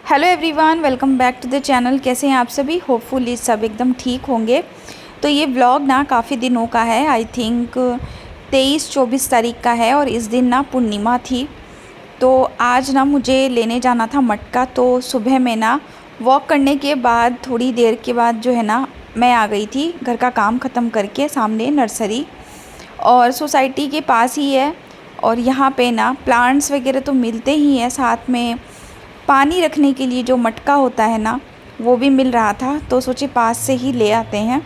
Hello everyone, welcome back to the channel. कैसे हैं आप सभी? होपफुली सब एकदम ठीक होंगे। तो ये व्लॉग ना काफ़ी दिनों का है, आई थिंक 23-24 तारीख का है और इस दिन ना पूर्णिमा थी। तो आज ना मुझे लेने जाना था मटका। तो सुबह में ना वॉक करने के बाद थोड़ी देर के बाद जो है ना मैं आ गई थी घर का काम ख़त्म करके। सामने नर्सरी और सोसाइटी के पास ही है और यहाँ पे ना प्लांट्स वगैरह तो मिलते ही हैं, साथ में पानी रखने के लिए जो मटका होता है ना वो भी मिल रहा था। तो सोचे पास से ही ले आते हैं।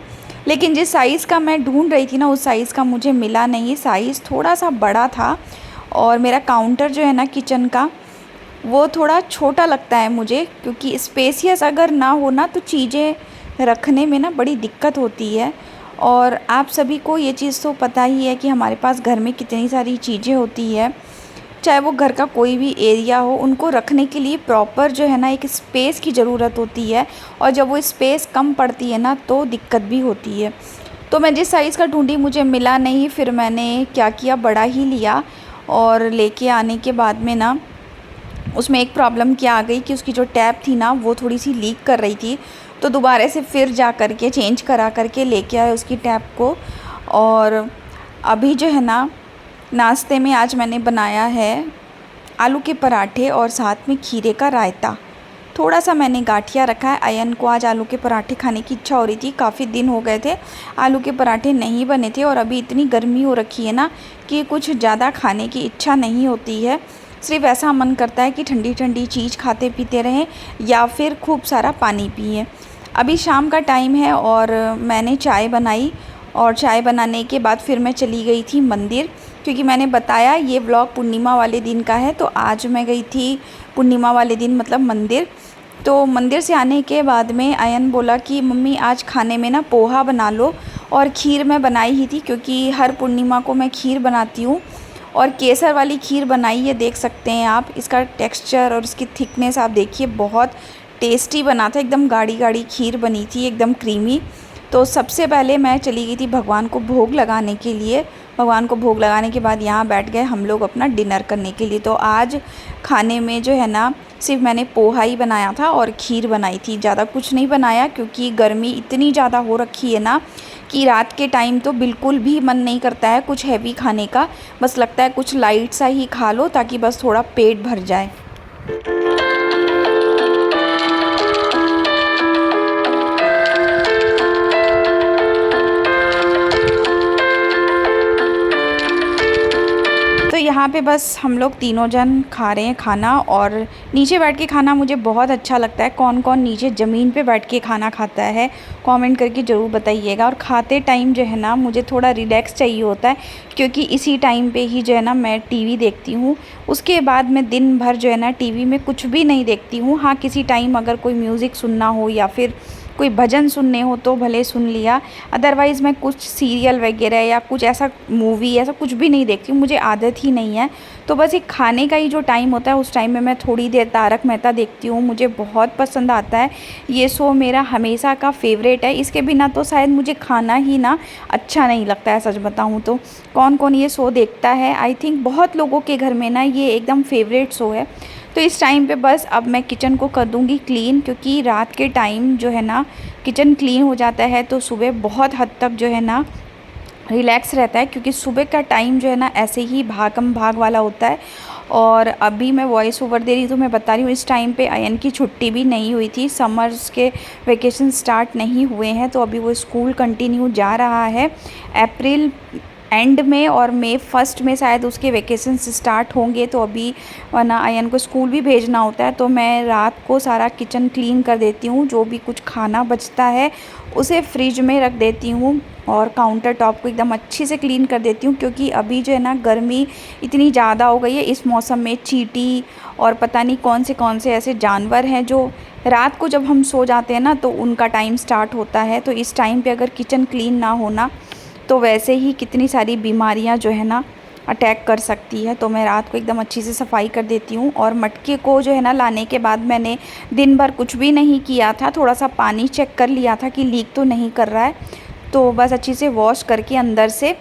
लेकिन जिस साइज़ का मैं ढूंढ रही थी ना उस साइज़ का मुझे मिला नहीं। साइज़ थोड़ा सा बड़ा था और मेरा काउंटर जो है ना किचन का वो थोड़ा छोटा लगता है मुझे, क्योंकि स्पेसियस अगर ना हो ना तो चीज़ें रखने में ना बड़ी दिक्कत होती है। और आप सभी को ये चीज़ तो पता ही है कि हमारे पास घर में कितनी सारी चीज़ें होती है, चाहे वो घर का कोई भी एरिया हो, उनको रखने के लिए प्रॉपर जो है ना एक स्पेस की ज़रूरत होती है। और जब वो स्पेस कम पड़ती है ना तो दिक्कत भी होती है। तो मैं जिस साइज़ का ढूंढी मुझे मिला नहीं, फिर मैंने क्या किया, बड़ा ही लिया। और लेके आने के बाद में ना उसमें एक प्रॉब्लम क्या आ गई कि उसकी जो टैप थी ना वो थोड़ी सी लीक कर रही थी। तो दोबारा से फिर जा कर के चेंज करा करके लेके आए उसकी टैप को। और अभी जो है ना नाश्ते में आज मैंने बनाया है आलू के पराठे और साथ में खीरे का रायता। थोड़ा सा मैंने गाठिया रखा है। अयन को आज आलू के पराठे खाने की इच्छा हो रही थी, काफ़ी दिन हो गए थे आलू के पराठे नहीं बने थे। और अभी इतनी गर्मी हो रखी है ना कि कुछ ज़्यादा खाने की इच्छा नहीं होती है। सिर्फ ऐसा मन करता है कि ठंडी ठंडी चीज़ खाते पीते रहें या फिर खूब सारा पानी पिए। अभी शाम का टाइम है और मैंने चाय बनाई और चाय बनाने के बाद फिर मैं चली गई थी मंदिर, क्योंकि मैंने बताया ये व्लॉग पूर्णिमा वाले दिन का है। तो आज मैं गई थी पूर्णिमा वाले दिन मतलब मंदिर। तो मंदिर से आने के बाद में अयन बोला कि मम्मी आज खाने में ना पोहा बना लो। और खीर मैं बनाई ही थी, क्योंकि हर पूर्णिमा को मैं खीर बनाती हूँ। और केसर वाली खीर बनाई है, देख सकते हैं आप। इसका टेक्सचर और इसकी थिकनेस आप देखिए, बहुत टेस्टी बना था। एकदम गाढ़ी गाढ़ी खीर बनी थी, एकदम क्रीमी। तो सबसे पहले मैं चली गई थी भगवान को भोग लगाने के लिए। भगवान को भोग लगाने के बाद यहाँ बैठ गए हम लोग अपना डिनर करने के लिए। तो आज खाने में जो है ना सिर्फ मैंने पोहा ही बनाया था और खीर बनाई थी, ज़्यादा कुछ नहीं बनाया, क्योंकि गर्मी इतनी ज़्यादा हो रखी है ना कि रात के टाइम तो बिल्कुल भी मन नहीं करता है कुछ हैवी खाने का। बस लगता है कुछ लाइट सा ही खा लो ताकि बस थोड़ा पेट भर जाए। तो यहाँ पे बस हम लोग तीनों जन खा रहे हैं खाना। और नीचे बैठ के खाना मुझे बहुत अच्छा लगता है। कौन कौन नीचे ज़मीन पे बैठ के खाना खाता है कमेंट करके ज़रूर बताइएगा। और खाते टाइम जो है ना मुझे थोड़ा रिलैक्स चाहिए होता है, क्योंकि इसी टाइम पे ही जो है ना मैं टीवी देखती हूँ। उसके बाद मैं दिन भर जो है ना टीवी में कुछ भी नहीं देखती हूँ। हाँ, किसी टाइम अगर कोई म्यूज़िक सुनना हो या फिर कोई भजन सुनने हो तो भले सुन लिया, अदरवाइज़ मैं कुछ सीरियल वगैरह या कुछ ऐसा मूवी ऐसा कुछ भी नहीं देखती हूँ, मुझे आदत ही नहीं है। तो बस एक खाने का ही जो टाइम होता है उस टाइम में मैं थोड़ी देर तारक मेहता देखती हूँ, मुझे बहुत पसंद आता है। ये शो मेरा हमेशा का फेवरेट है, इसके बिना तो शायद मुझे खाना ही ना अच्छा नहीं लगता है, सच बताऊँ तो। कौन कौन ये शो देखता है? आई थिंक बहुत लोगों के घर में ना ये एकदम फेवरेट शो है। तो इस टाइम पे बस अब मैं किचन को कर दूंगी क्लीन, क्योंकि रात के टाइम जो है ना किचन क्लीन हो जाता है तो सुबह बहुत हद तक जो है ना रिलैक्स रहता है, क्योंकि सुबह का टाइम जो है ना ऐसे ही भागम भाग वाला होता है। और अभी मैं वॉइस ओवर दे रही हूँ तो मैं बता रही हूँ इस टाइम पे अयन की छुट्टी भी नहीं हुई थी, समर्स के वेकेशन स्टार्ट नहीं हुए हैं। तो अभी वो स्कूल कंटिन्यू जा रहा है अप्रैल एंड में, और मई फर्स्ट में शायद उसके वेकेशंस स्टार्ट होंगे। तो अभी वरना अयन को स्कूल भी भेजना होता है। तो मैं रात को सारा किचन क्लीन कर देती हूँ, जो भी कुछ खाना बचता है उसे फ्रिज में रख देती हूँ और काउंटर टॉप को एकदम अच्छे से क्लीन कर देती हूँ, क्योंकि अभी जो है ना गर्मी इतनी ज़्यादा हो गई है। इस मौसम में चींटी और पता नहीं कौन से ऐसे जानवर हैं जो रात को जब हम सो जाते हैं ना तो उनका टाइम स्टार्ट होता है। तो इस टाइम पे अगर किचन क्लीन ना होना तो वैसे ही कितनी सारी बीमारियां जो है ना अटैक कर सकती है। तो मैं रात को एकदम अच्छी से सफाई कर देती हूँ। और मटके को जो है ना लाने के बाद मैंने दिन भर कुछ भी नहीं किया था, थोड़ा सा पानी चेक कर लिया था कि लीक तो नहीं कर रहा है। तो बस अच्छी से वॉश करके अंदर से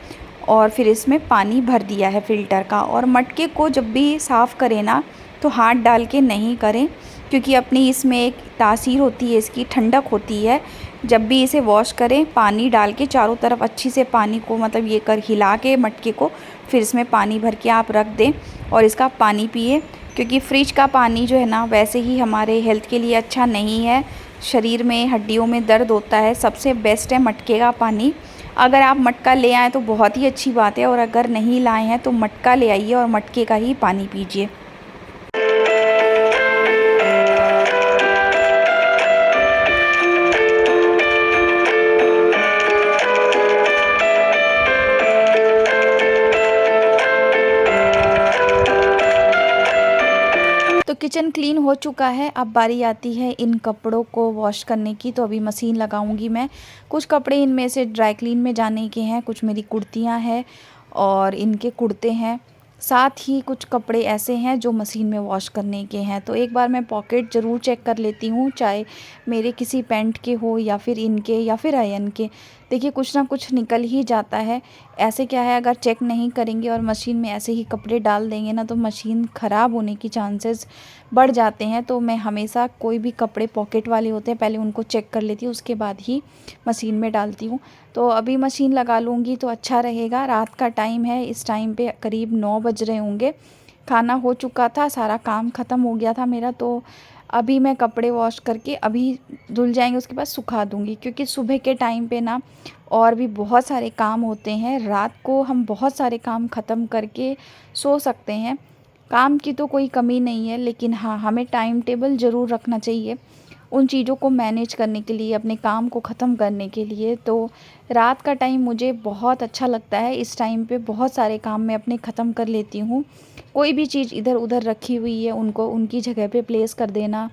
और फिर इसमें पानी भर दिया है फ़िल्टर का। और मटके को जब भी साफ़ करें ना तो हाथ डाल के नहीं करें, क्योंकि अपनी इसमें एक तासीर होती है, इसकी ठंडक होती है। जब भी इसे वॉश करें पानी डाल के चारों तरफ अच्छी से पानी को मतलब ये कर हिला के मटके को फिर इसमें पानी भर के आप रख दें और इसका पानी पिए। क्योंकि फ्रिज का पानी जो है ना वैसे ही हमारे हेल्थ के लिए अच्छा नहीं है, शरीर में हड्डियों में दर्द होता है। सबसे बेस्ट है मटके का पानी। अगर आप मटका ले आएँ तो बहुत ही अच्छी बात है, और अगर नहीं लाए हैं तो मटका ले आइए और मटके का ही पानी पीजिए। तो किचन क्लीन हो चुका है। अब बारी आती है इन कपड़ों को वॉश करने की। तो अभी मशीन लगाऊंगी मैं। कुछ कपड़े इनमें से ड्राई क्लीन में जाने के हैं, कुछ मेरी कुर्तियां हैं और इनके कुर्ते हैं। साथ ही कुछ कपड़े ऐसे हैं जो मशीन में वॉश करने के हैं। तो एक बार मैं पॉकेट ज़रूर चेक कर लेती हूँ, चाहे मेरे किसी पैंट के हो या फिर इनके या फिर अयन के। देखिए कुछ ना कुछ निकल ही जाता है। ऐसे क्या है, अगर चेक नहीं करेंगे और मशीन में ऐसे ही कपड़े डाल देंगे ना तो मशीन ख़राब होने की चांसेस बढ़ जाते हैं। तो मैं हमेशा कोई भी कपड़े पॉकेट वाले होते हैं पहले उनको चेक कर लेती हूँ, उसके बाद ही मशीन में डालती हूँ। तो अभी मशीन लगा लूँगी तो अच्छा रहेगा। रात का टाइम है, इस टाइम पे करीब 9 बज रहे होंगे। खाना हो चुका था, सारा काम ख़त्म हो गया था मेरा। तो अभी मैं कपड़े वॉश करके अभी धुल जाएंगे, उसके बाद सुखा दूँगी। क्योंकि सुबह के टाइम पे ना और भी बहुत सारे काम होते हैं। रात को हम बहुत सारे काम ख़त्म करके सो सकते हैं। काम की तो कोई कमी नहीं है, लेकिन हाँ हमें टाइम टेबल ज़रूर रखना चाहिए उन चीज़ों को मैनेज करने के लिए, अपने काम को ख़त्म करने के लिए। तो रात का टाइम मुझे बहुत अच्छा लगता है। इस टाइम पे बहुत सारे काम मैं अपने ख़त्म कर लेती हूँ। कोई भी चीज़ इधर उधर रखी हुई है उनको उनकी जगह पे प्लेस कर देना,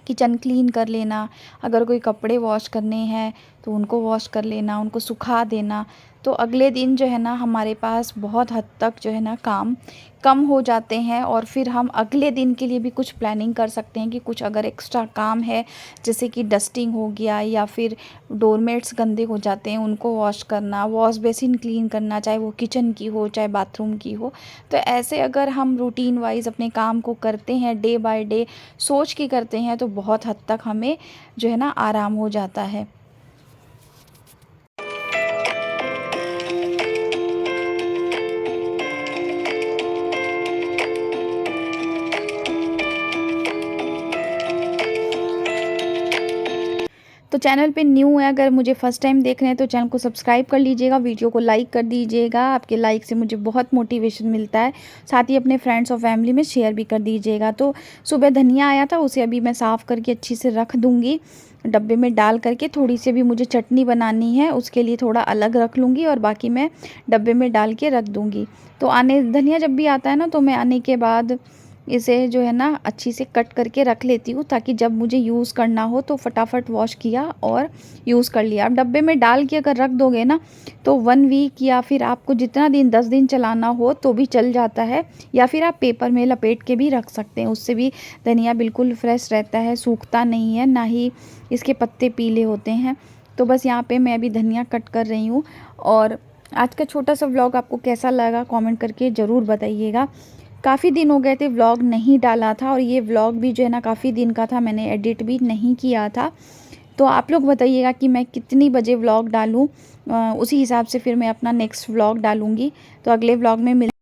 किचन क्लीन कर लेना, अगर कोई कपड़े वॉश करने हैं तो उनको वॉश कर लेना, उनको सुखा देना। तो अगले दिन जो है ना हमारे पास बहुत हद तक जो है ना काम कम हो जाते हैं, और फिर हम अगले दिन के लिए भी कुछ प्लानिंग कर सकते हैं कि कुछ अगर एक्स्ट्रा काम है जैसे कि डस्टिंग हो गया या फिर डोरमेट्स गंदे हो जाते हैं उनको वॉश करना, वॉश बेसिन क्लीन करना, चाहे वो किचन की हो चाहे बाथरूम की हो। तो ऐसे अगर हम रूटीन वाइज अपने काम को करते हैं, डे बाय डे सोच के करते हैं, तो बहुत हद तक हमें जो है ना आराम हो जाता है। तो चैनल पे न्यू है, अगर मुझे फ़र्स्ट टाइम देख रहे हैं तो चैनल को सब्सक्राइब कर लीजिएगा, वीडियो को लाइक कर दीजिएगा। आपके लाइक से मुझे बहुत मोटिवेशन मिलता है। साथ ही अपने फ्रेंड्स और फैमिली में शेयर भी कर दीजिएगा। तो सुबह धनिया आया था, उसे अभी मैं साफ़ करके अच्छी से रख दूँगी डब्बे में डाल करके। थोड़ी सी भी मुझे चटनी बनानी है, उसके लिए थोड़ा अलग रख लूँगी और बाकी मैं डब्बे में डाल के रख दूँगी। तो आने धनिया जब भी आता है ना तो मैं आने के बाद इसे जो है ना अच्छी से कट करके रख लेती हूँ, ताकि जब मुझे यूज़ करना हो तो फटाफट वॉश किया और यूज़ कर लिया। अब डब्बे में डाल के अगर रख दोगे ना तो 1 वीक या फिर आपको जितना दिन 10 दिन चलाना हो तो भी चल जाता है, या फिर आप पेपर में लपेट के भी रख सकते हैं। उससे भी धनिया बिल्कुल फ्रेश रहता है, सूखता नहीं है, ना ही इसके पत्ते पीले होते हैं। तो बस यहाँ पे मैं अभी धनिया कट कर रही हूँ। और आज का छोटा सा व्लॉग आपको कैसा लगा कमेंट करके ज़रूर बताइएगा। काफ़ी दिन हो गए थे व्लॉग नहीं डाला था, और ये व्लॉग भी जो है ना काफ़ी दिन का था, मैंने एडिट भी नहीं किया था। तो आप लोग बताइएगा कि मैं कितनी बजे व्लॉग डालूँ, उसी हिसाब से फिर मैं अपना नेक्स्ट व्लॉग डालूँगी। तो अगले व्लॉग में मिल